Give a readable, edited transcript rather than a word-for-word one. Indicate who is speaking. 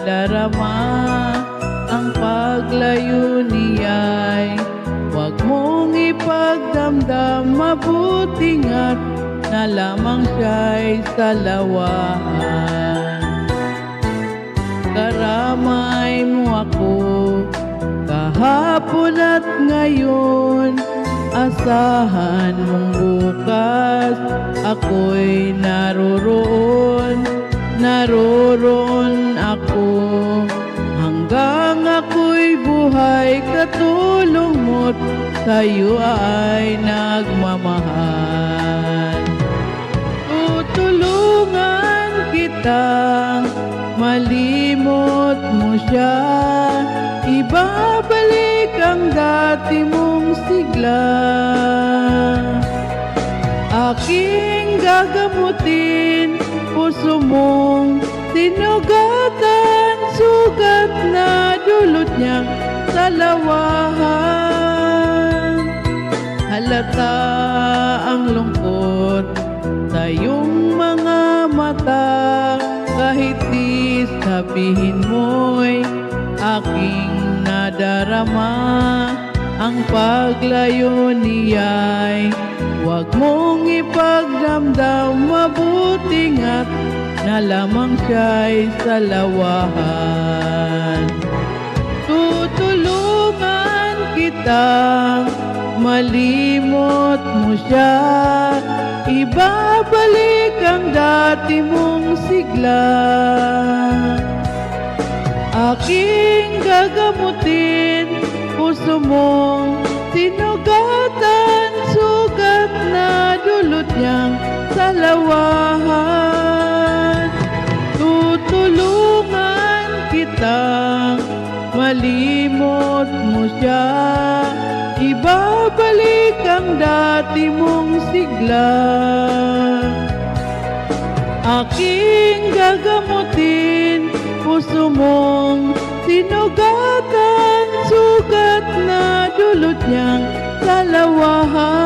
Speaker 1: nadarama ang paglayo niya'y huwag mong ipagdamdam, mabuti nga't na lamang siya'y salawahan. Karamay mo ako kahapon at ngayon, asahan mong bukas ako'y naroroon ako. Hanggang ako'y buhay, katulong mo't sa'yo ay nagmamahal. Tutulungan kitang malimot mo siya, ibabalik ang dati mong sigla. Aking gagamutin, puso mong tinugatan, sugat na dulot niyang salawahan. Halata ang lungkot sa iyong mga mata, kahit di sabihin mo'y aking nadarama ang paglayo niya'y huwag mong ipagdamdam, mabuti nga't na lamang siya'y salawahan. Tutulungan kitang malimot mo siya, ibabalik ang dati mong sigla. Aking gagamutin, puso mong tinugatan, sugat na dulot niyang salawahan. Tutulungan kitang malimot mo siya, ibabalik ang dati mong sigla. Aking gagamutin, puso mong tinugatan, sugat na dulot niyang salawahan.